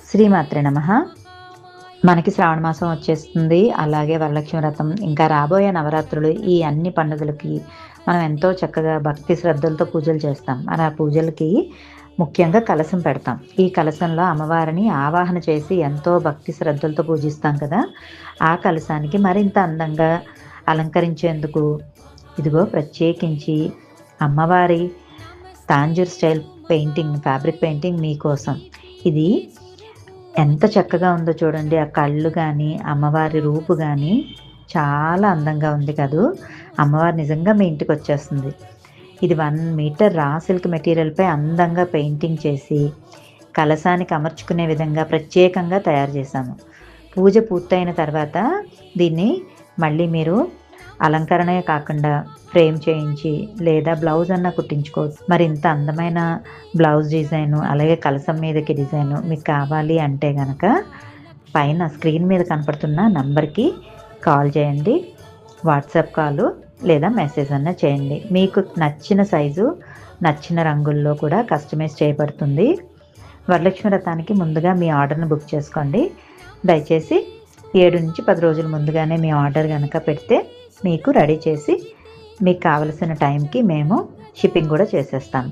శ్రీమాత్రే నమః. మనకి శ్రావణ మాసం వచ్చేస్తుంది. అలాగే వరలక్ష్మి వ్రతం, ఇంకా రాబోయే నవరాత్రులు, ఈ అన్ని పండుగలకి మనం ఎంతో చక్కగా భక్తి శ్రద్ధలతో పూజలు చేస్తాం. మరి ఆ పూజలకి ముఖ్యంగా కలశం పెడతాం. ఈ కలశంలో అమ్మవారిని ఆవాహన చేసి ఎంతో భక్తి శ్రద్ధలతో పూజిస్తాం కదా. ఆ కలశానికి మరింత అందంగా అలంకరించేందుకు ఇదిగో ప్రత్యేకించి అమ్మవారి Tanjore style painting, fabric painting మీకోసం. ఇది ఎంత చక్కగా ఉందో చూడండి. ఆ కళ్ళు కానీ, అమ్మవారి రూపు కానీ చాలా అందంగా ఉంది కదూ. అమ్మవారు నిజంగా మీ ఇంటికి వచ్చేస్తుంది. ఇది 1 మీటర్ రా సిల్క్ మెటీరియల్పై అందంగా పెయింటింగ్ చేసి కలశానికి అమర్చుకునే విధంగా ప్రత్యేకంగా తయారు చేశాము. పూజ పూర్తయిన తర్వాత దీన్ని మళ్ళీ మీరు అలంకరణే కాకుండా ఫ్రేమ్ చేయించి లేదా బ్లౌజ్ అన్నా కుట్టించుకోవచ్చు. మరి ఇంత అందమైన బ్లౌజ్ డిజైను, అలాగే కలసం మీదకి డిజైను మీకు కావాలి అంటే కనుక పైన స్క్రీన్ మీద కనపడుతున్న నంబర్కి కాల్ చేయండి. వాట్సాప్ కాలు లేదా మెసేజ్ అన్నా చేయండి. మీకు నచ్చిన సైజు, నచ్చిన రంగుల్లో కూడా కస్టమైజ్ చేయబడుతుంది. వరలక్ష్మి వ్రతానికి ముందుగా మీ ఆర్డర్ని బుక్ చేసుకోండి. దయచేసి 7 నుంచి 10 రోజుల ముందుగానే మీ ఆర్డర్ కనుక పెడితే మీకు రెడీ చేసి మీకు కావలసిన టైంకి మేము షిప్పింగ్ కూడా చేసేస్తాము.